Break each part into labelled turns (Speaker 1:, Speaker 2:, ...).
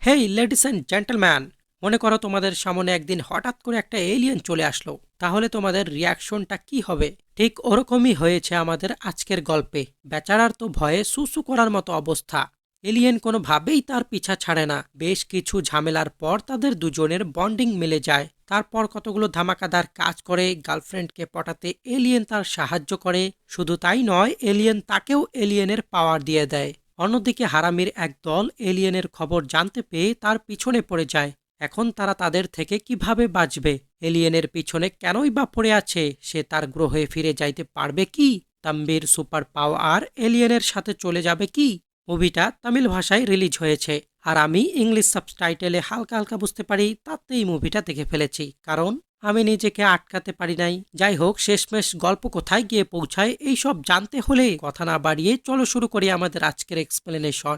Speaker 1: Hey ladies and gentleman, মনে করো তোমাদের সামনে একদিন হঠাৎ করে একটা এলিয়েন চলে আসলো। তাহলে তোমাদের রিয়াকশনটা কি হবে? ঠিক ওরকমই হয়েছে আমাদের আজকের গল্পে। বেচারার তো ভয়ে সুসু করার মতো অবস্থা। এলিয়েন কোনোভাবেই তার পিছা ছাড়ে না। বেশ কিছু ঝামেলার পর তাদের দুজনের বন্ডিং মিলে যায়। তারপর কতগুলো ধামাকাদার কাজ করে গার্লফ্রেন্ডকে পটাতে এলিয়েন তার সাহায্য করে। শুধু তাই নয়, এলিয়েন তাকেও এলিয়েনের পাওয়ার দিয়ে দেয়। অন্যদিকে হারামির এক দল এলিয়েনের খবর জানতে পেয়ে তার পিছনে পড়ে যায়। এখন তারা তাদের থেকে কিভাবে বাঁচবে? এলিয়েনের পিছনে কেনই বা পড়ে আছে? সে তার গ্রহে ফিরে যাইতে পারবে কি? তাম্বির সুপার পাওয়ার এলিয়েনের সাথে চলে যাবে কি? মুভিটা তামিল ভাষায় রিলিজ হয়েছে, আর আমি ইংলিশ সাবটাইটেলে হালকা হালকা বুঝতে পারি, তাতেই মুভিটা দেখে ফেলেছি, কারণ আমি নিজেকে আটকাতে পারি নাই। যাই হোক, শেষমেশ গল্প কোথায় গিয়ে পৌঁছায় এইসব জানতে হলে কথা না বাড়িয়ে চলো শুরু করি আমাদের আজকের এক্সপ্লেনেশন।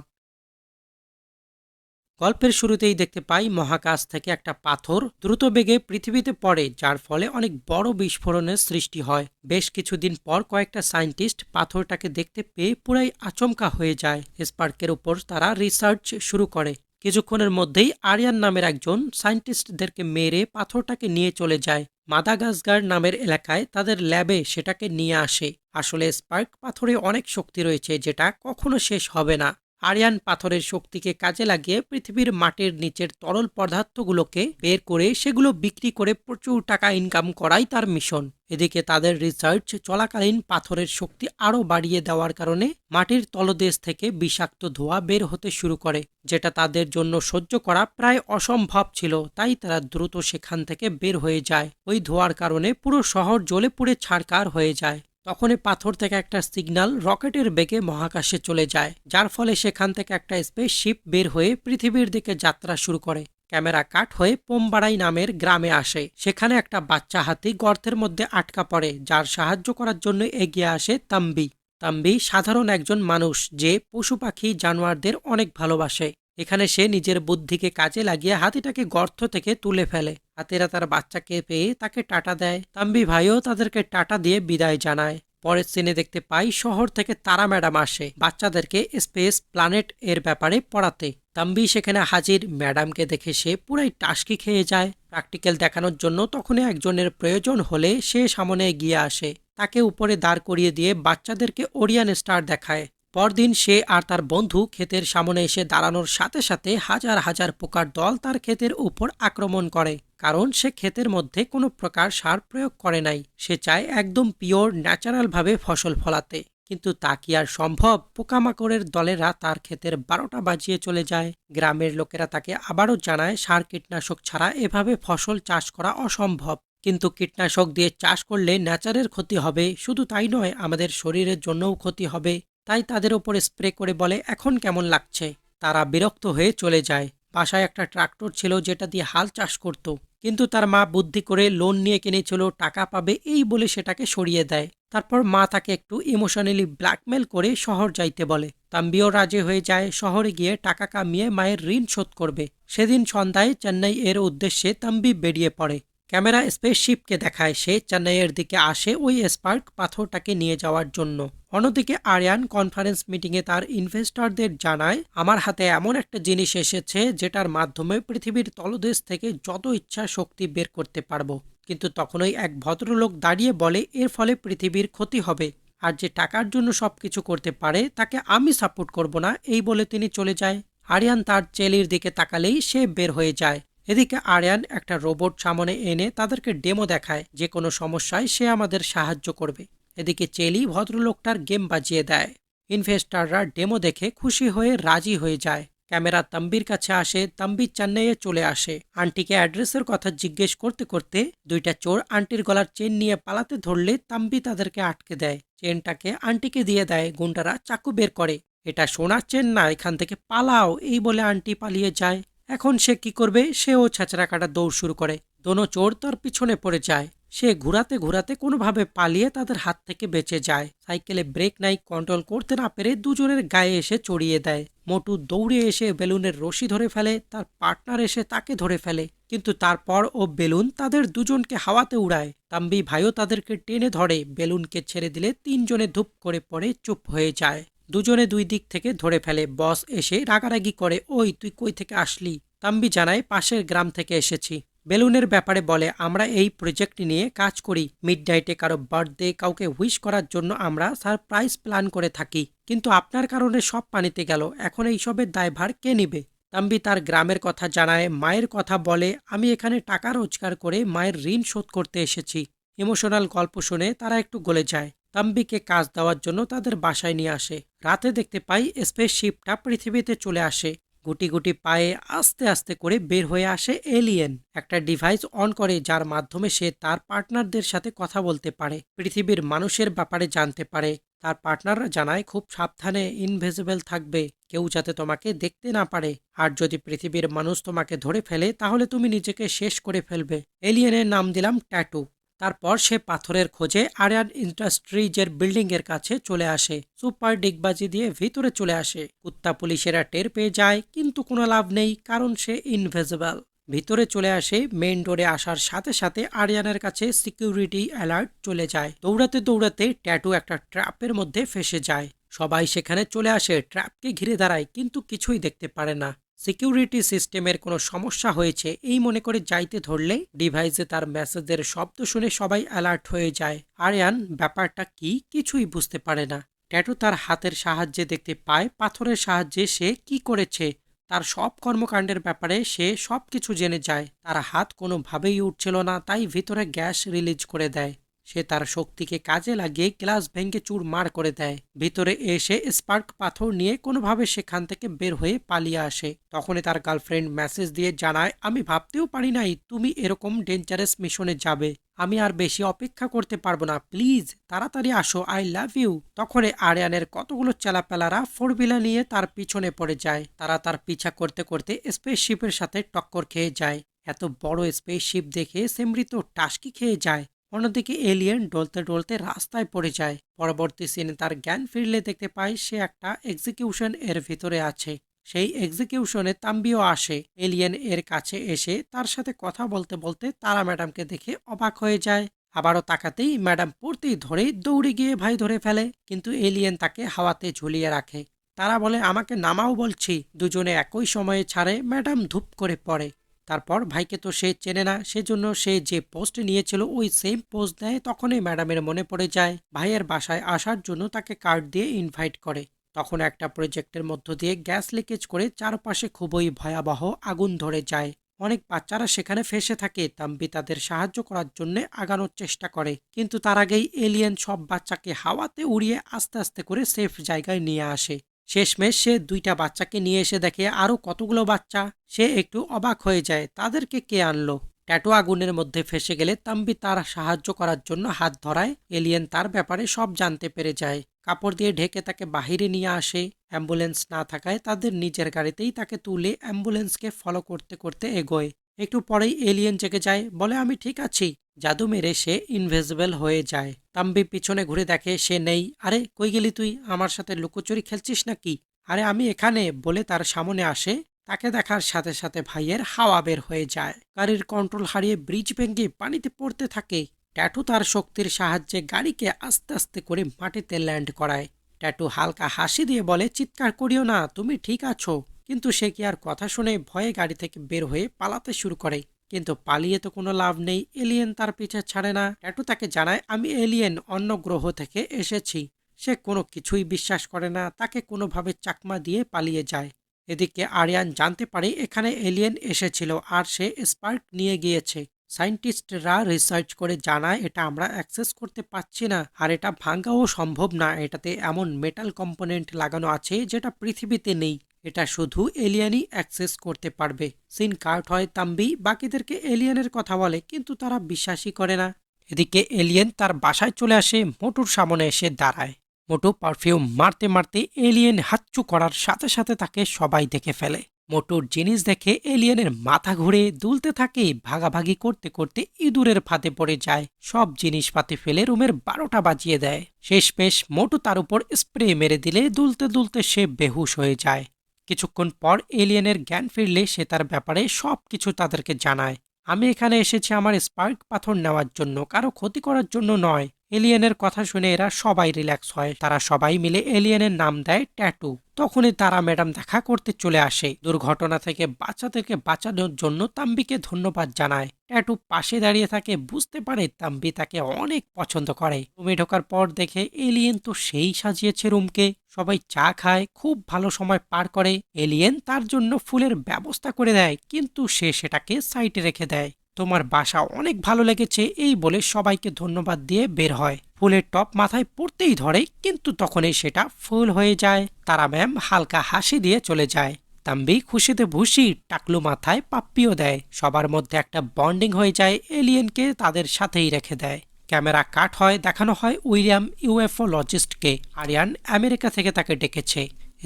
Speaker 1: গল্পের শুরুতেই দেখতে পাই মহাকাশ থেকে একটা পাথর দ্রুত বেগে পৃথিবীতে পড়ে, যার ফলে অনেক বড় বিস্ফোরণের সৃষ্টি হয়। বেশ কিছুদিন পর কয়েকটা সায়েন্টিস্ট পাথরটাকে দেখতে পেয়ে পুরাই আচমকা হয়ে যায়। স্পার্কের উপর তারা রিসার্চ শুরু করে। কিছুক্ষণের মধ্যেই আরিয়ান নামের একজন সায়েন্টিস্টদেরকে মেরে পাথরটাকে নিয়ে চলে যায়। মাদাগাস্কার নামের এলাকায় তাদের ল্যাবে সেটাকে নিয়ে আসে। আসলে স্পার্ক পাথরে অনেক শক্তি রয়েছে, যেটা কখনো শেষ হবে না। আরিয়ান পাথরের শক্তিকে কাজে লাগিয়ে পৃথিবীর মাটির নিচের তরল পদার্থগুলোকে বের করে সেগুলো বিক্রি করে প্রচুর টাকা ইনকাম করাই তার মিশন। এদিকে তাদের রিসার্চ চলাকালীন পাথরের শক্তি আরও বাড়িয়ে দেওয়ার কারণে মাটির তলদেশ থেকে বিষাক্ত ধোঁয়া বের হতে শুরু করে, যেটা তাদের জন্য সহ্য করা প্রায় অসম্ভব ছিল। তাই তারা দ্রুত সেখান থেকে বের হয়ে যায়। ওই ধোঁয়ার কারণে পুরো শহর জ্বলে পুড়ে ছারকার হয়ে যায়। তখনই পাথর থেকে একটা সিগন্যাল রকেটের বেগে মহাকাশে চলে যায়, যার ফলে সেখান থেকে একটা স্পেসশিপ বের হয়ে পৃথিবীর দিকে যাত্রা শুরু করে। ক্যামেরা কাট হয়ে পোমবাড়াই নামের গ্রামে আসে। সেখানে একটা বাচ্চা হাতি গর্তের মধ্যে আটকা পড়ে, যার সাহায্য করার জন্য এগিয়ে আসে তাম্বি। তাম্বি সাধারণ একজন মানুষ যে পশু পাখি জানোয়ারদের অনেক ভালোবাসে। এখানে সে নিজের বুদ্ধিকে কাজে লাগিয়ে হাতিটাকে গর্ত থেকে তুলে ফেলে। হাতিরা তার বাচ্চাকে পেয়ে তাকে টাটা দেয়। তাম্বি ভাইও তাদেরকে টাটা দিয়ে বিদায় জানায়। পরের সিনে দেখতে পাই শহর থেকে তারা ম্যাডাম আসে বাচ্চাদেরকে স্পেস প্ল্যানেট এর ব্যাপারে পড়াতে। তাম্বি সেখানে হাজির। ম্যাডামকে দেখে সে পুরাই টাসকি খেয়ে যায়। প্র্যাকটিক্যাল দেখানোর জন্য তখনই একজনের প্রয়োজন হলে সে সামনে এগিয়ে আসে। তাকে উপরে দাঁড় করিয়ে দিয়ে বাচ্চাদেরকে ওরিয়ান স্টার দেখায়। পরদিন সে আর তার বন্ধু ক্ষেতের সামনে এসে দাঁড়ানোর সাথে সাথে হাজার হাজার পোকার দল তার ক্ষেতের উপর আক্রমণ করে, কারণ সে ক্ষেতের মধ্যে কোনো প্রকার সার প্রয়োগ করে নাই। সে চায় একদম পিওর ন্যাচারাল ভাবে ফসল ফলাতে, কিন্তু তা কি আর সম্ভব? পোকামাকড়ের দলেরা তার ক্ষেতের 12টা বাজিয়ে চলে যায়। গ্রামের লোকেরা তাকে আবারও জানায় সার কীটনাশক ছাড়া এভাবে ফসল চাষ করা অসম্ভব। কিন্তু কীটনাশক দিয়ে চাষ করলে ন্যাচারের ক্ষতি হবে, শুধু তাই নয় আমাদের শরীরের জন্যও ক্ষতি হবে। তাই তাদের ওপর স্প্রে করে বলে এখন কেমন লাগছে। তারা বিরক্ত হয়ে চলে যায়। বাসায় একটা ট্রাক্টর ছিল যেটা দিয়ে হাল চাষ করত, কিন্তু তার মা বুদ্ধি করে লোন নিয়ে কিনেছিল, টাকা পাবে এই বলে সেটাকে সরিয়ে দেয়। তারপর মা তাকে একটু ইমোশনালি ব্ল্যাকমেল করে শহর যাইতে বলে। তাম্বিও রাজি হয়ে যায়। শহরে গিয়ে টাকা কামিয়ে মায়ের ঋণ শোধ করবে। সেদিন সন্ধ্যায় চেন্নাই এর উদ্দেশ্যে তাম্বি বেরিয়ে পড়ে। ক্যামেরা স্পেসশিপকে দেখায় সে চেন্নাইয়ের দিকে আসে ওই স্পার্ক পাথরটাকে নিয়ে যাওয়ার জন্য। অন্যদিকে আরিয়ান কনফারেন্স মিটিংয়ে তার ইনভেস্টরদের জানায়, আমার হাতে এমন একটা জিনিস এসেছে যেটার মাধ্যমে পৃথিবীর তলদেশ থেকে যত ইচ্ছা শক্তি বের করতে পারবো। কিন্তু তখনই এক ভদ্রলোক দাঁড়িয়ে বলে এর ফলে পৃথিবীর ক্ষতি হবে, আর যে টাকার জন্য সবকিছু করতে পারে তাকে আমি সাপোর্ট করব না, এই বলে তিনি চলে যায়। আরিয়ান তার চেলির দিকে তাকালেই সে বের হয়ে যায়। এদিকে আরিয়ান একটা রোবট সামনে এনে তাদেরকে ডেমো দেখায়, যে কোনো সমস্যায় সে আমাদের সাহায্য করবে। এদিকে চেলি ভদ্রলোকটার গেম বাজিয়ে দেয়। ইনভেস্টাররা ডেমো দেখে খুশি হয়ে রাজি হয়ে যায়। ক্যামেরা তাম্বির কাছে আসে। তাম্বি চেন্নাইয়ে চলে আসে। আন্টিকে অ্যাড্রেসের কথা জিজ্ঞেস করতে করতে দুইটা চোর আন্টির গলার চেন নিয়ে পালাতে ধরলে তাম্বি তাদেরকে আটকে দেয়। চেনটাকে আন্টিকে দিয়ে দেয়। গুন্ডারা চাকু বের করে, এটা সোনার চেন না, এখান থেকে পালাও, এই বলে আন্টি পালিয়ে যায়। এখন সে কি করবে? সেও ছেঁচড়া কাটা দৌড় শুরু করে। দোনো চোর তার পিছনে পড়ে যায়। সে ঘুরাতে ঘুরাতে কোনোভাবে পালিয়ে তাদের হাত থেকে বেঁচে যায়। সাইকেলে ব্রেক নাই, কন্ট্রোল করতে না পেরে দুজনের গায়ে এসে চড়িয়ে দেয়। মোটু দৌড়ে এসে বেলুনের রশি ধরে ফেলে। তার পার্টনার এসে তাকে ধরে ফেলে, কিন্তু তারপর ও বেলুন তাদের দুজনকে হাওয়াতে উড়ায়। তাম্বি ভাইও তাদেরকে টেনে ধরে। বেলুনকে ছেড়ে দিলে তিনজনে ধূপ করে পড়ে চুপ হয়ে যায়। দুজনে দুই দিক থেকে ধরে ফেলে। বস এসে রাগারাগি করে, ওই তুই কই থেকে আসলি? তাম্বি জানায় পাশের গ্রাম থেকে এসেছি। বেলুনের ব্যাপারে বলে, আমরা এই প্রজেক্ট নিয়ে কাজ করি। মিডনাইটে কারো বার্থডে, কাউকে উইশ করার জন্য আমরা সারপ্রাইজ প্ল্যান করে থাকি, কিন্তু আপনার কারণে সব পানিতে গেল। এখন এইসবের দায়ভার কে নিবে? তাম্বি তার গ্রামের কথা জানায়, মায়ের কথা বলে, আমি এখানে টাকা রোজগার করে মায়ের ঋণ শোধ করতে এসেছি। ইমোশনাল গল্প শুনে তারা একটু গলে যায়। তাম্বিকে কাজ দেওয়ার জন্য তাদের বাসায় নিয়ে আসে। রাতে দেখতে পাই স্পেসশিপটা পৃথিবীতে চলে আসে। গুটি গুটি পায়ে আস্তে আস্তে করে বের হয়ে আসে এলিয়েন। একটা ডিভাইস অন করে যার মাধ্যমে সে তার পার্টনারদের সাথে কথা বলতে পারে, পৃথিবীর মানুষের ব্যাপারে জানতে পারে। তার পার্টনাররা জানায় খুব সাবধানে, ইনভিজিবল থাকবে, কেউ যাতে তোমাকে দেখতে না পারে। আর যদি পৃথিবীর মানুষ তোমাকে ধরে ফেলে তাহলে তুমি নিজেকে শেষ করে ফেলবে। এলিয়েনের নাম দিলাম ট্যাটু। তারপর সে পাথরের খোঁজে আরিয়ান ইন্ডাস্ট্রিজের বিল্ডিং এর কাছে চলে আসে। সুপার ডিগবাজি দিয়ে ভিতরে চলে আসে। কুত্তা পুলিশেরা টের পেয়ে যায়, কিন্তু কোনো লাভ নেই, কারণ সে ইনভিজিবল। ভিতরে চলে আসে। মেইন ডোরে আসার সাথে সাথে আরিয়ানের কাছে সিকিউরিটি অ্যালার্ট চলে যায়। দৌড়াতে দৌড়াতে ট্যাটু একটা ট্র্যাপের মধ্যে ফেসে যায়। সবাই সেখানে চলে আসে, ট্র্যাপকে ঘিরে দাঁড়ায়, কিন্তু কিছুই দেখতে পারে না। সিকিউরিটি সিস্টেমের কোনো সমস্যা হয়েছে এই মনে করে যাইতে ধরলে ডিভাইসে তার মেসেজের শব্দ শুনে সবাই অ্যালার্ট হয়ে যায়। আরিয়ান ব্যাপারটা কি কিছুই বুঝতে পারে না। ট্যাটু তার হাতের সাহায্যে দেখতে পায় পাথরের সাহায্যে সে কি করেছে। তার সব কর্মকাণ্ডের ব্যাপারে সে সব কিছু জেনে যায়। তার হাত কোনোভাবেই উঠছিল না, তাই ভিতরে গ্যাস রিলিজ করে দেয়। সে তার শক্তিকে কাজে লাগিয়ে গ্লাস ভেঙে চুরমার করে দেয়। ভিতরে এসে স্পার্ক পাথর নিয়ে কোনোভাবে সেখান থেকে বের হয়ে পালিয়ে আসে। তখনই তার গার্লফ্রেন্ড মেসেজ দিয়ে জানায়, আমি ভাবতেও পারি নাই তুমি এরকম ডেঞ্জারাস মিশনে যাবে। আমি আর বেশি অপেক্ষা করতে পারবো না, প্লিজ তাড়াতাড়ি আসো, আই লাভ ইউ। তখনই আরিয়ানের কতগুলো চেলাপেলারা ফোর হুইলার নিয়ে তার পিছনে পড়ে যায়। তারা তার পিছা করতে করতে স্পেসশিপের সাথে টক্কর খেয়ে যায়। এত বড় স্পেসশিপ দেখে সেমরি তো টাসকি খেয়ে যায়। অন্যদিকে এলিয়েন ডলতে ডলতে রাস্তায় পড়ে যায়। পরবর্তী সিনে তার জ্ঞান ফিরলে দেখতে পায় সে একটা এক্সিকিউশন এর ভিতরে আছে। সেই এক্সিকিউশনে তাম্বিও আসে। এলিয়েন এর কাছে এসে তার সাথে কথা বলতে বলতে তারা ম্যাডামকে দেখে অবাক হয়ে যায়। আবারও তাকাতেই ম্যাডাম পড়তেই ধরে দৌড়ে গিয়ে ভাই ধরে ফেলে, কিন্তু এলিয়েন তাকে হাওয়াতে ঝুলিয়ে রাখে। তারা বলে, আমাকে নামাও বলছি। দুজনে একই সময়ে ছাড়ে। ম্যাডাম ধূপ করে পড়ে। তারপর ভাইকে তো সে চেনে না, সেজন্য সে যে পোস্ট নিয়েছিল ওই সেম পোস্ট দেয়। তখনই ম্যাডামের মনে পড়ে যায় ভাইয়ের বাসায় আসার জন্য তাকে কার্ড দিয়ে ইনভাইট করে। তখন একটা প্রজেক্টের মধ্য দিয়ে গ্যাস লিকেজ করে চারপাশে খুবই ভয়াবহ আগুন ধরে যায়। অনেক বাচ্চারা সেখানে ফেসে থাকে। তাম্বি তাদের সাহায্য করার জন্য আগানোর চেষ্টা করে, কিন্তু তার আগেই এলিয়েন সব বাচ্চাকে হাওয়াতে উড়িয়ে আস্তে আস্তে করে সেফ জায়গায় নিয়ে আসে। শেষমেশ সে দুইটা বাচ্চাকে নিয়ে এসে দেখে আরো কতগুলো বাচ্চা। সে একটু অবাক হয়ে যায়, তাদেরকে কে আনলো? ট্যাটু আগুনের মধ্যে ফেসে গেলে তাম্বি তার সাহায্য করার জন্য হাত ধরায়। এলিয়েন তার ব্যাপারে সব জানতে পেরে যায়। কাপড় দিয়ে ঢেকে তাকে বাহিরে নিয়ে আসে। অ্যাম্বুলেন্স না থাকায় তাদের নিজের গাড়িতেই তাকে তুলে অ্যাম্বুলেন্সকে ফলো করতে করতে এগোয়। একটু পরেই এলিয়েন জেগে যায়, বলে আমি ঠিক আছি। জাদু মেরে সে ইনভিজিবল হয়ে যায়। তাম্বি পিছনে ঘুরে দেখে সে নেই। আরে কই গেলি তুই? আমার সাথে লুকোচুরি খেলছিস নাকি? আরে আমি এখানে বলে তার সামনে আসে। তাকে দেখার সাথে সাথে ভাইয়ের হাওয়া বের হয়ে যায়। গাড়ির কন্ট্রোল হারিয়ে ব্রিজ ভেঙে পানিতে পড়তে থাকে। ট্যাটু তার শক্তির সাহায্যে গাড়িকে আস্তে আস্তে করে মাটিতে ল্যান্ড করায়। ট্যাটু হালকা হাসি দিয়ে বলে, চিৎকার করিও না, তুমি ঠিক আছো। কিন্তু সে কি আর কথা শুনে ভয়ে গাড়ি থেকে বের হয়ে পালাতে শুরু করে। কিন্তু পালিয়ে তো কোনো লাভ নেই, এলিয়েন তার পিছা ছাড়ে না। ট্যাটু তাকে জানায়, আমি এলিয়েন, অন্য গ্রহ থেকে এসেছি। সে কোনো কিছুই বিশ্বাস করে না, তাকে কোনোভাবে চাকমা দিয়ে পালিয়ে যায়। এদিকে আরিয়ান জানতে পারে এখানে এলিয়েন এসেছিল আর সে স্পার্ক নিয়ে গিয়েছে। সায়েন্টিস্টরা রিসার্চ করে জানায় এটা আমরা অ্যাক্সেস করতে পারছি না, আর এটা ভাঙাও সম্ভব না। এটাতে এমন মেটাল কম্পোনেন্ট লাগানো আছে যেটা পৃথিবীতে নেই। এটা শুধু এলিয়েনই অ্যাক্সেস করতে পারবে। সিন কার্ট হয়। তাম্বি বাকিদেরকে এলিয়েনের কথা বলে, কিন্তু তারা বিশ্বাসই করে না। এদিকে এলিয়েন তার বাসায় চলে আসে। মোটুর সামনে এসে দাঁড়ায়। মোটু পারফিউম মারতে মারতে এলিয়েন হাচ্চু করার সাথে সাথে তাকে সবাই দেখে ফেলে। মোটুর জিনিস দেখে এলিয়েনের মাথা ঘুরে দুলতে থাকে। ভাগাভাগি করতে করতে ইঁদুরের ফাঁদে পড়ে যায়। সব জিনিসপাতি ফেলে রুমের 12টা বাজিয়ে দেয়। শেষমেশ মোটু তার উপর স্প্রে মেরে দিলে দুলতে দুলতে সে বেহুশ হয়ে যায়। কিছুক্ষণ পর এলিয়েনের জ্ঞান ফিরলে সে তার ব্যাপারে সব কিছু তাদেরকে জানায়। আমি এখানে এসেছি আমার স্পার্ক পাথর নেওয়ার জন্য, কারো ক্ষতি করার জন্য নয়। এলিয়েনের কথা শুনে এরা সবাই রিল্যাক্স হয়। তারা সবাই মিলে এলিয়েনের নাম দেয় ট্যাটু। তখনই তারা ম্যাডাম দেখা করতে চলে আসে। দুর্ঘটনা থেকে বাচ্চাদেরকে বাঁচানোর জন্য তাম্বিকে ধন্যবাদ জানায়। ট্যাটু পাশে দাঁড়িয়ে থাকে, বুঝতে পারে তাম্বি তাকে অনেক পছন্দ করে। রুমে ঢোকার পর দেখে এলিয়েন তো সেই সাজিয়েছে রুমকে। সবাই চা খায়, খুব ভালো সময় পার করে। এলিয়েন তার জন্য ফুলের ব্যবস্থা করে দেয়, কিন্তু সে সেটাকে সাইডে রেখে দেয়। তোমার বাসা অনেক ভালো লেগেছে এই বলে সবাইকে ধন্যবাদ দিয়ে বের হয়। ফুলের টপ মাথায় পড়তেই ধরে, কিন্তু তখনই সেটা ফুল হয়ে যায়। তারা ম্যাম হালকা হাসি দিয়ে চলে যায়। তাম্বি খুশিতে ভুসি টাকলু মাথায় পাপ্পিও দেয়। সবার মধ্যে একটা বন্ডিং হয়ে যায়। এলিয়েনকে তাদের সাথেই রেখে দেয়। ক্যামেরা কাট হয়, দেখানো হয় উইলিয়াম ইউএফওলজিস্টকে। আরিয়ান আমেরিকা থেকে তাকে ডেকেছে।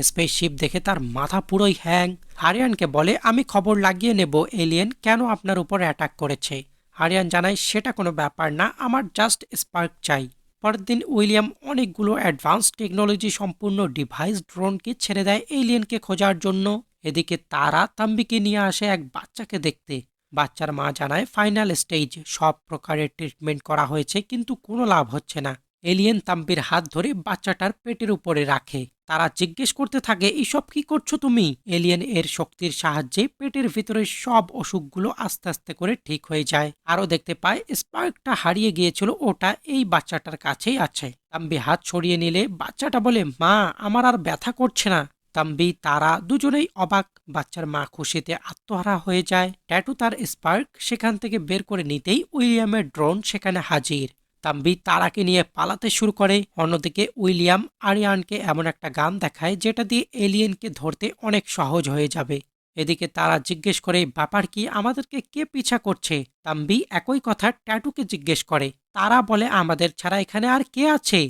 Speaker 1: স্পেসশিপ দেখে তার মাথা পুরোই হ্যাং। আরিয়ানকে বলে আমি খবর লাগিয়ে নেব এলিয়েন কেন আপনার উপর অ্যাটাক করেছে। আরিয়ান জানায় সেটা কোনো ব্যাপার না, আমার জাস্ট স্পার্ক চাই। পরের দিন উইলিয়াম অনেকগুলো অ্যাডভান্স টেকনোলজি সম্পূর্ণ ডিভাইস ড্রোনকে ছেড়ে দেয় এলিয়েনকে খোঁজার জন্য। এদিকে তারা তাম্বিকে নিয়ে আসে এক বাচ্চাকে দেখতে। বাচ্চার মা জানায় ফাইনাল স্টেজ, সব প্রকারের ট্রিটমেন্ট করা হয়েছে কিন্তু কোনো লাভ হচ্ছে না। এলিয়েন তাম্বির হাত ধরে বাচ্চাটার পেটের উপরে রাখে। তারা জিজ্ঞেস করতে থাকে এইসব কি করছো তুমি। এলিয়েন এর শক্তির সাহায্যে পেটের ভিতরে সব অসুখগুলো আস্তে আস্তে করে ঠিক হয়ে যায়। আরও দেখতে পায় স্পার্কটা হারিয়ে গিয়েছিল, ওটা এই বাচ্চাটার কাছেই আছে। তাম্বি হাত সরিয়ে নিলে বাচ্চাটা বলে মা আমার আর ব্যথা করছে না। তাম্বি তারা দুজনেই অবাক। বাচ্চার মা খুশিতে আত্মহারা হয়ে যায়। ট্যাটু তার স্পার্ক সেখান থেকে বের করে নিতেই উইলিয়ামের ড্রোন সেখানে হাজির। তাম্বি তারাকে নিয়ে পালাতে শুরু করে। অন্যদিকে উইলিয়াম আরিয়ানকে এমন একটা গান দেখায় যেটা দিয়ে এলিয়েনকে ধরতে অনেক সহজ হয়ে যাবে। এদিকে তারা জিজ্ঞেস করে ব্যাপার কি, আমাদেরকে কে পিছা করছে। তাম্বি একই কথা ট্যাটুকে জিজ্ঞেস করে। তারা বলে আমাদের ছাড়া এখানে আর কে আছে।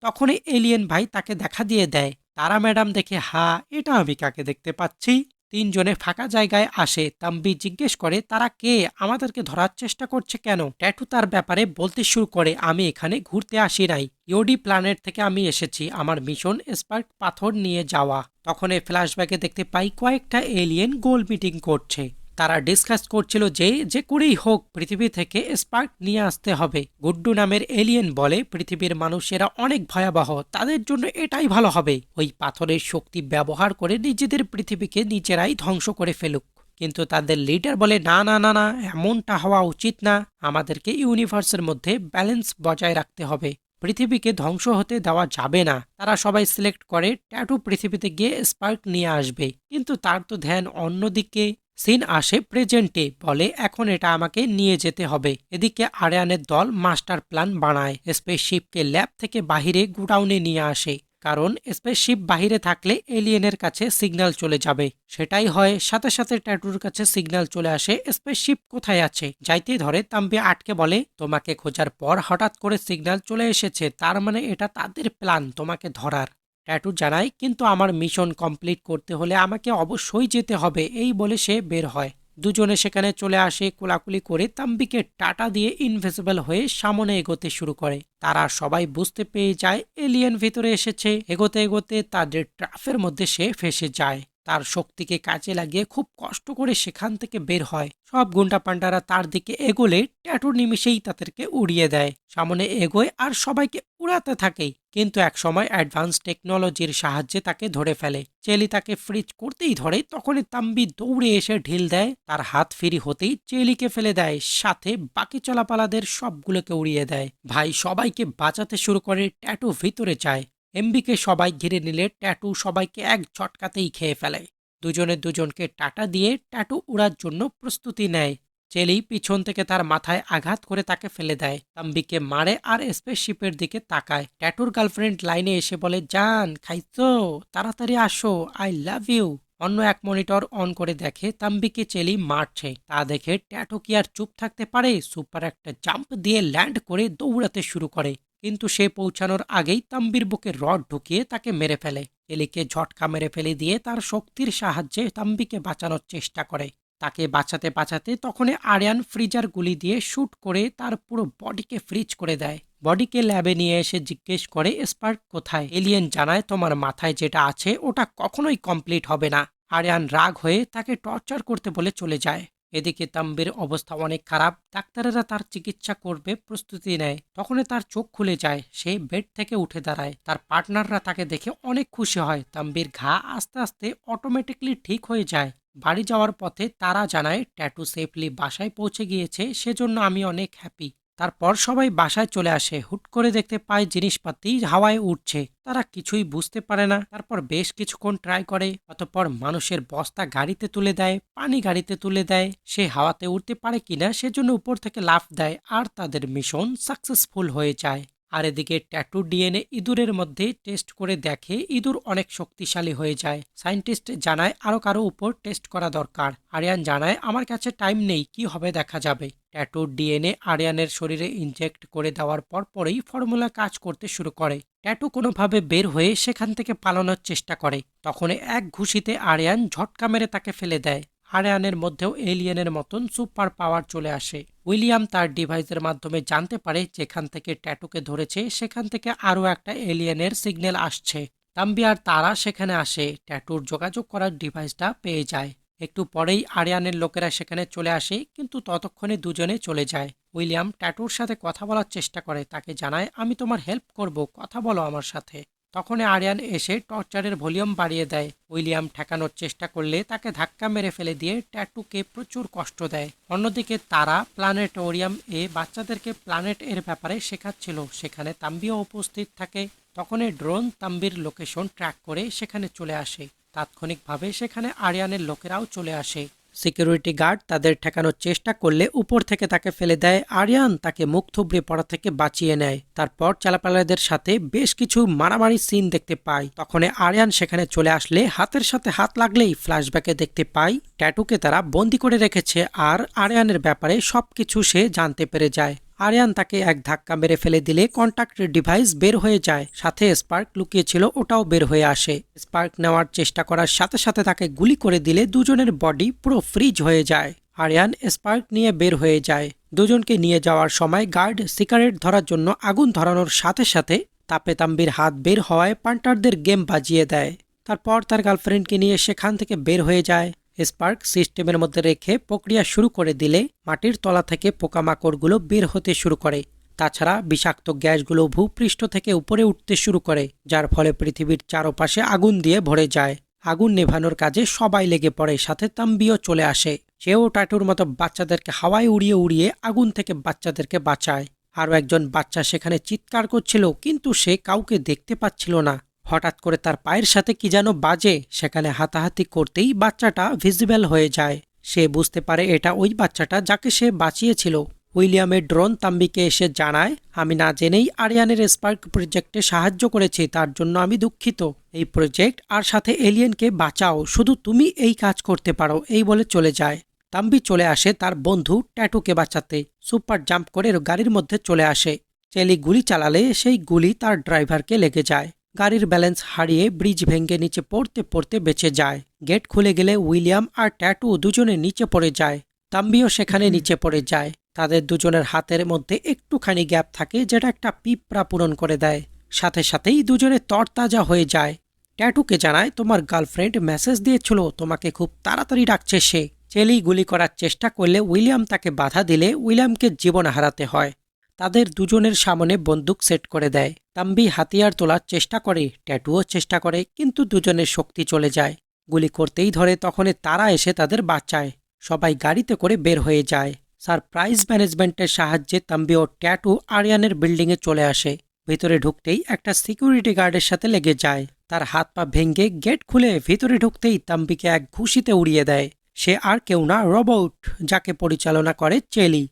Speaker 1: তখনই এলিয়েন ভাই তাকে দেখা দিয়ে দেয়। তারা ম্যাডাম দেখে হা, এটা আমি কাকে দেখতে পাচ্ছি। তিনজনে ফাঁকা জায়গায় আসে। তাম্বি জিজ্ঞেস করে তারা কে, আমাদেরকে ধরার চেষ্টা করছে কেন। ট্যাটু তার ব্যাপারে বলতে শুরু করে আমি এখানে ঘুরতে আসি নাই, ইওডি প্ল্যানেট থেকে আমি এসেছি, আমার মিশন স্পার্ক পাথর নিয়ে যাওয়া। তখন এই ফ্ল্যাশব্যাকে দেখতে পাই কয়েকটা এলিয়েন গোল মিটিং করছে। তারা ডিসকাস করছিল যে যে করেই হোক পৃথিবী থেকে স্পার্ক নিয়ে আসতে হবে। গুড্ডু নামের এলিয়েন বলে পৃথিবীর মানুষেরা অনেক ভয়াবহ, তাদের জন্য এটাই ভালো হবে, ওই পাথরের শক্তি ব্যবহার করে নিজেদের পৃথিবীকে নিজেরাই ধ্বংস করে ফেলুক। কিন্তু তাদের লিডার বলে না না না না, এমনটা হওয়া উচিত না, আমাদেরকে ইউনিভার্সের মধ্যে ব্যালেন্স বজায় রাখতে হবে, পৃথিবীকে ধ্বংস হতে দেওয়া যাবে না। তারা সবাই সিলেক্ট করে ট্যাটু পৃথিবীতে গিয়ে স্পার্ক নিয়ে আসবে, কিন্তু তার তো ধ্যান অন্যদিকে। সিন আসে প্রেজেন্টে, বলে এখন এটা আমাকে নিয়ে যেতে হবে। এদিকে আরিয়ানের দল মাস্টার প্ল্যান বানায়, স্পেসশিপকে ল্যাব থেকে বাহিরে গোডাউনে নিয়ে আসে, কারণ স্পেসশিপ বাহিরে থাকলে এলিয়েনের কাছে সিগন্যাল চলে যাবে। সেটাই হয়, সাথে সাথে ট্যাটুর কাছে সিগন্যাল চলে আসে স্পেসশিপ কোথায় আছে। যাইতেই ধরে তাম্বি আটকে বলে তোমাকে খোঁজার পর হঠাৎ করে সিগন্যাল চলে এসেছে, তার মানে এটা তাদের প্ল্যান তোমাকে ধরার। ট্যাটু জানায় কিন্তু আমার মিশন কমপ্লিট করতে হলে আমাকে অবশ্যই যেতে হবে, এই বলে সে বের হয়। দুজনে সেখানে চলে আসে, কোলাকুলি করে তাম্বিকে টাটা দিয়ে ইনভিজিবল হয়ে সামনে এগোতে শুরু করে। তারা সবাই বুঝতে পেরে যায় এলিয়েন ভিতরে এসেছে। এগোতে এগোতে তাদের ট্রাফের মধ্যে সে ফেসে যায়। তার শক্তিকে কাজে লাগিয়ে খুব কষ্ট করে সেখান থেকে বের হয়। সব গুন্ডা পান্ডারা তার দিকে এগোলে ট্যাটু নিমিষেই তাদেরকে উড়িয়ে দেয়। সামনে এগোয় আর সবাইকে উড়াতে থাকে, কিন্তু একসময় অ্যাডভান্স টেকনোলজির সাহায্যে তাকে ধরে ফেলে। চেলি তাকে ফ্রিজ করতেই ধরে, তখনই তাম্বি দৌড়ে এসে ঢিল দেয়। তার হাত ফ্রি হতেই চেলিকে ফেলে দেয়, সাথে বাকি চলাপালাদের সবগুলোকে উড়িয়ে দেয়। ভাই সবাইকে বাঁচাতে শুরু করে, ট্যাটু ভিতরে যায়। এমবিকে সবাই ঘিরে নিলে ট্যাটু সবাইকে এক ঝটকাতেই খেয়ে ফেলে। দুজনে দুজনকে টাটা দিয়ে ট্যাটু উড়ার জন্য প্রস্তুতি নেয়। চেলি পিছন থেকে তার মাথায় আঘাত করে তাকে ফেলে দেয়। তাম্বিকে মারে আর স্পেসশিপের দিকে তাকায়। ট্যাটুর গার্লফ্রেন্ড লাইনে এসে বলে জান খাইছো, তাড়াতাড়ি আসো, আই লাভ ইউ। অন্য এক মনিটর অন করে দেখে তাম্বিকে চেলি মারছে। তা দেখে ট্যাটু কি আর চুপ থাকতে পারে, সুপার একটা জাম্প দিয়ে ল্যান্ড করে দৌড়াতে শুরু করে। কিন্তু সে পৌঁছানোর আগেই তাম্বির বুকে রড ঢুকিয়ে তাকে মেরে ফেলে। চেলিকে ঝটকা মেরে ফেলে দিয়ে তার শক্তির সাহায্যে তাম্বিকে বাঁচানোর চেষ্টা করে। তাকে বাঁচাতে বাঁচাতে তখনই আরিয়ান ফ্রিজার গুলি দিয়ে শুট করে তার পুরো বডিকে ফ্রিজ করে দেয়। বডিকে ল্যাবে নিয়ে এসে জিজ্ঞেস করে স্পার্ক কোথায়। এলিয়েন জানায় তোমার মাথায় যেটা আছে ওটা কখনোই কমপ্লিট হবে না। আরিয়ান রাগ হয়ে তাকে টর্চার করতে বলে চলে যায়। এদিকে তাম্বির অবস্থা অনেক খারাপ, ডাক্তারেরা তার চিকিৎসা করবে প্রস্তুতি নেয়। তখনই তার চোখ খুলে যায়, সে বেড থেকে উঠে দাঁড়ায়। তার পার্টনাররা তাকে দেখে অনেক খুশি হয়। তাম্বির ঘা আস্তে আস্তে অটোমেটিকলি ঠিক হয়ে যায়। বাড়ি যাওয়ার পথে তারা জানায় ট্যাটু সেফলি বাসায় পৌঁছে গিয়েছে, সেজন্য আমি অনেক হ্যাপি। তারপর সবাই বাসায় চলে আসে। হুট করে দেখতে পায় জিনিসপাতি হাওয়ায় উঠছে, তারা কিছুই বুঝতে পারে না। তারপর বেশ কিছুক্ষণ ট্রাই করে, অতঃপর মানুষের বস্তা গাড়িতে তুলে দেয়, পানি গাড়িতে তুলে দেয়। সে হাওয়াতে উঠতে পারে কিনা সেজন্য উপর থেকে লাফ দেয়, আর তাদের মিশন সাকসেসফুল হয়ে যায়। আর এদিকে ট্যাটু ডিএনএ ইঁদুরের মধ্যে টেস্ট করে দেখে ইঁদুর অনেক শক্তিশালী হয়ে যায়। সায়েন্টিস্ট জানায় আরো কারো উপর টেস্ট করা দরকার। আরিয়ান জানায় আমার কাছে টাইম নেই, কি হবে দেখা যাবে। ট্যাটুর ডিএনএ আরিয়ানের শরীরে ইনজেক্ট করে দেওয়ার পরপরই ফর্মুলা কাজ করতে শুরু করে। ট্যাটু কোনোভাবে বের হয়ে সেখান থেকে পালানোর চেষ্টা করে, তখন এক ঘুষিতে আরিয়ান ঝটকা মেরে তাকে ফেলে দেয়। আরিয়ানের মধ্যেও এলিয়েনের মতন সুপার পাওয়ার চলে আসে। উইলিয়াম তার ডিভাইসের মাধ্যমে জানতে পারে যেখান থেকে ট্যাটুকে ধরেছে সেখান থেকে আরও একটা এলিয়েনের সিগন্যাল আসছে। তাম্বি আর তারা সেখানে আসে, ট্যাটুর যোগাযোগ করার ডিভাইসটা পেয়ে যায়। একটু পরেই আরিয়ানের লোকেরা সেখানে চলে আসে, কিন্তু ততক্ষণে দুজনে চলে যায়। উইলিয়াম ট্যাটুর সাথে কথা বলার চেষ্টা করে, তাকে জানায় আমি তোমার হেল্প করব, কথা বলো আমার সাথে। তখন আরিয়ান এসে টর্চারের ভলিউম বাড়িয়ে দেয়। উইলিয়াম ঠেকানোর চেষ্টা করলে তাকে ধাক্কা মেরে ফেলে দিয়ে ট্যাটুকে প্রচুর কষ্ট দেয়। অন্যদিকে তারা প্ল্যানেটোরিয়াম বাচ্চাদেরকে প্ল্যানেট এর ব্যাপারে শেখাচ্ছিল, সেখানে তাম্বিও উপস্থিত থাকে। তখনই ড্রোন তাম্বির লোকেশন ট্র্যাক করে সেখানে চলে আসে। তাৎক্ষণিকভাবে সেখানে আরিয়ানের লোকেরাও চলে আসে। সিকিউরিটি গার্ড তাদের ঠেকানোর চেষ্টা করলে উপর থেকে তাকে ফেলে দেয়। আরিয়ান তাকে মুখ থুবড়ে পড়া থেকে বাঁচিয়ে নেয়। তারপর চালাপালাদের সাথে বেশ কিছু মারামারি সিন দেখতে পাই। তখন আরিয়ান সেখানে চলে আসলে হাতের সাথে হাত লাগলেই ফ্ল্যাশব্যাকে দেখতে পাই ট্যাটুকে তারা বন্দি করে রেখেছে, আর আরিয়ানের ব্যাপারে সবকিছু সে জানতে পেরে যায়। আরিয়ান তাকে এক ধাক্কা মেরে ফেলে দিলে কন্ট্যাক্ট ডিভাইস বের হয়ে যায়, সাথে স্পার্ক লুকিয়েছিল ওটাও বের হয়ে আসে। স্পার্ক নেওয়ার চেষ্টা করার সাথে সাথে তাকে গুলি করে দিলে দুজনের বডি পুরো ফ্রিজ হয়ে যায়। আরিয়ান স্পার্ক নিয়ে বের হয়ে যায়। দুজনকে নিয়ে যাওয়ার সময় গার্ড সিগারেট ধরার জন্য আগুন ধরানোর সাথে সাথে তাপে তাম্বির হাত বের হওয়ায় পান্টারদের গেম বাজিয়ে দেয়। তারপর তার গার্লফ্রেন্ডকে নিয়ে সেখান থেকে বের হয়ে যায়। স্পার্ক সিস্টেমের মধ্যে রেখে প্রক্রিয়া শুরু করে দিলে মাটির তলা থেকে পোকামাকড়গুলো বের হতে শুরু করে। তাছাড়া বিষাক্ত গ্যাসগুলো ভূপৃষ্ঠ থেকে উপরে উঠতে শুরু করে, যার ফলে পৃথিবীর চারপাশে আগুন দিয়ে ভরে যায়। আগুন নেভানোর কাজে সবাই লেগে পড়ে, সাথে তাম্বিও চলে আসে। সেও ট্যাটুর মতো বাচ্চাদেরকে হাওয়ায় উড়িয়ে উড়িয়ে আগুন থেকে বাচ্চাদেরকে বাঁচায়। আরও একজন বাচ্চা সেখানে চিৎকার করছিল, কিন্তু সে কাউকে দেখতে পাচ্ছিল না। হঠাৎ করে তার পায়ের সাথে কি যেন বাজে, সেখানে হাতাহাতি করতেই বাচ্চাটা ভিজিবল হয়ে যায়। সে বুঝতে পারে এটা ওই বাচ্চাটা যাকে সে বাঁচিয়েছিল। উইলিয়ামের ড্রোন তাম্বিকে এসে জানায় আমি না জেনেই আরিয়ানের স্পার্ক প্রজেক্টে সাহায্য করেছি, তার জন্য আমি দুঃখিত। এই প্রজেক্ট আর সাথে এলিয়েনকে বাঁচাও, শুধু তুমি এই কাজ করতে পারো, এই বলে চলে যায়। তাম্বি চলে আসে তার বন্ধু ট্যাটুকে বাঁচাতে। সুপার জাম্প করে গাড়ির মধ্যে চলে আসে। চেলি গুলি চালালে সেই গুলি তার ড্রাইভারকে লেগে যায়। গাড়ির ব্যালেন্স হারিয়ে ব্রিজ ভেঙে নিচে পড়তে পড়তে বেঁচে যায়। গেট খুলে গেলে উইলিয়াম আর ট্যাটু দুজনে নিচে পড়ে যায়। তাম্বিও সেখানে নিচে পড়ে যায়। তাদের দুজনের হাতের মধ্যে একটুখানি গ্যাপ থাকে, যেটা একটা পিঁপড়া পূরণ করে দেয়। সাথে সাথেই দুজনে তরতাজা হয়ে যায়। ট্যাটুকে জানায় তোমার গার্লফ্রেন্ড মেসেজ দিয়েছিল, তোমাকে খুব তাড়াতাড়ি ডাকছে সে। চেলি গুলি করার চেষ্টা করলে উইলিয়াম তাকে বাধা দিলে উইলিয়ামকে জীবন হারাতে হয়। তাদের দুজনের সামনে বন্দুক সেট করে দেয়। তাম্বি হাতিয়ার তোলার চেষ্টা করে, ট্যাটুও চেষ্টা করে, কিন্তু দুজনের শক্তি চলে যায়। গুলি করতেই ধরে, তখন তারা এসে তাদের বাঁচায়। সবাই গাড়িতে করে বের হয়ে যায়। সারপ্রাইজ ম্যানেজমেন্টের সাহায্যে তাম্বি ও ট্যাটু আরিয়ানের বিল্ডিংয়ে চলে আসে। ভিতরে ঢুকতেই একটা সিকিউরিটি গার্ডের সাথে লেগে যায়। তার হাত পা ভেঙে গেট খুলে ভিতরে ঢুকতেই তাম্বিকে এক ঘুষিতে উড়িয়ে দেয়। সে আর কেউ না, রোবট, যাকে পরিচালনা করে চেলি।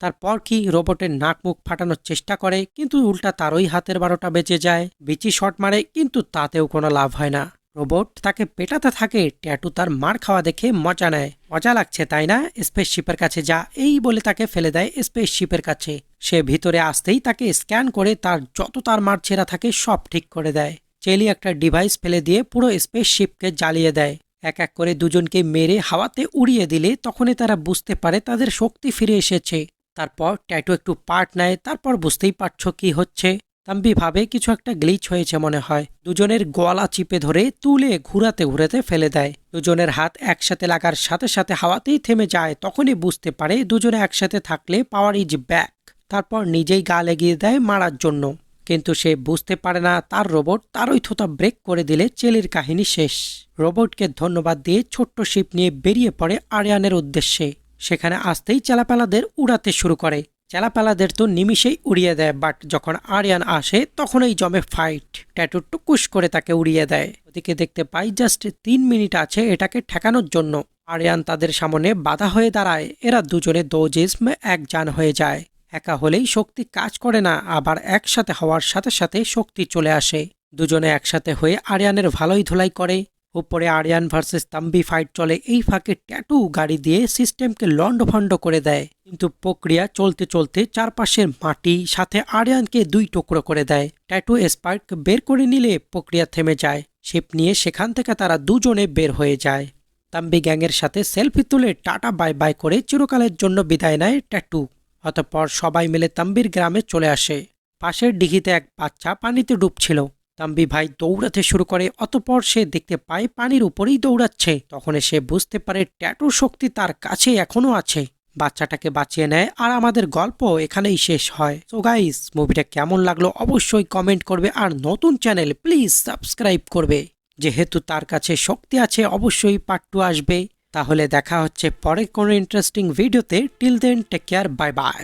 Speaker 1: তারপর কি রোবটের নাক মুখ ফাটানোর চেষ্টা করে, কিন্তু উল্টা তারই হাতের 12টা বেঁচে যায়। বিচি শট মারে, কিন্তু তাতেও কোনো লাভ হয় না। রোবট তাকে পেটাতে থাকে। ট্যাটু তার মার খাওয়া দেখে মজা নেয়। মজা লাগছে তাই না, স্পেসশিপের কাছে যা, এই বলে তাকে ফেলে দেয় স্পেসশিপের কাছে। সে ভিতরে আসতেই তাকে স্ক্যান করে তার যত তার মার ছেঁড়া থাকে সব ঠিক করে দেয়। চেলি একটা ডিভাইস ফেলে দিয়ে পুরো স্পেসশিপকে জ্বালিয়ে দেয়। এক এক করে দুজনকে মেরে হাওয়াতে উড়িয়ে দিলে তখনই তারা বুঝতে পারে তাদের শক্তি ফিরে এসেছে। তারপর ট্যাটু একটু পার্ট নেয়। তারপর বুঝতেই পারছো কি হচ্ছে। তাম্বি ভাবে কিছু একটা গ্লিচ হয়েছে মনে হয়। দুজনের গলা চিপে ধরে তুলে ঘুরাতে ঘুরাতে ফেলে দেয়। দুজনের হাত একসাথে লাগার সাথে সাথে হাওয়াতেই থেমে যায়। তখনই বুঝতে পারে দুজনে একসাথে থাকলে পাওয়ার ইজ ব্যাক। তারপর নিজেই গা লেগিয়ে দেয় মারার জন্য, কিন্তু সে বুঝতে পারে না তার রোবট তারই থোতা ব্রেক করে দিলে চেলির কাহিনী শেষ। রোবটকে ধন্যবাদ দিয়ে ছোট্ট শিপ নিয়ে বেরিয়ে পড়ে আরিয়ানের উদ্দেশ্যে। সেখানে আসতেই চেলাপেলাদের উড়াতে শুরু করে। চেলাপেলাদের তো নিমিষেই উড়িয়ে দেয়, বাট যখন আরিয়ান আসে তখনই জমে ফাইট। ট্যাটু টুকুস করে তাকে উড়িয়ে দেয়। ওদিকে দেখতে পাই জাস্ট 3 মিনিট আছে এটাকে ঠেকানোর জন্য। আরিয়ান তাদের সামনে বাধা হয়ে দাঁড়ায়। এরা দুজনে দো জিস্ম এক জান হয়ে যায়। একা হলেই শক্তি কাজ করে না, আবার একসাথে হওয়ার সাথে সাথে শক্তি চলে আসে। দুজনে একসাথে হয়ে আরিয়ানের ভালোই ধুলাই করে। উপরে আরিয়ান ভার্সেস তাম্বি ফাইট চলে। এই ফাঁকে ট্যাটু গাড়ি দিয়ে সিস্টেমকে লন্ডভন্ড করে দেয়, কিন্তু প্রক্রিয়া চলতে চলতে চারপাশের মাটি সাথে আরিয়ানকে 2 টুকরো করে দেয়। ট্যাটু স্পার্ক বের করে নিলে প্রক্রিয়া থেমে যায়। শিপ নিয়ে সেখান থেকে তারা দুজনে বের হয়ে যায়। তাম্বি গ্যাংয়ের সাথে সেলফি তুলে টাটা বাই বাই করে চিরকালের জন্য বিদায় নেয় ট্যাটু। অতঃপর সবাই মিলে তাম্বির গ্রামে চলে আসে। পাশের দিঘিতে এক বাচ্চা পানিতে ডুবছিল। তাম্বি ভাই দৌড়াতে শুরু করে। অতঃপর সে দেখতে পায় পানির উপরেই দৌড়াচ্ছে। তখন সে বুঝতে পারে ট্যাটুর শক্তি তার কাছে এখনো আছে। বাচ্চাটাকে বাঁচিয়ে নেয় আর আমাদের গল্প এখানেই শেষ হয়। সো গাইস, মুভিটা কেমন লাগলো অবশ্যই কমেন্ট করবে, আর নতুন চ্যানেল প্লিজ সাবস্ক্রাইব করবে। যেহেতু তার কাছে শক্তি আছে অবশ্যই পার্ট 2 আসবে। তাহলে দেখা হচ্ছে পরে কোনো ইন্টারেস্টিং ভিডিওতে। Till then take care, bye by.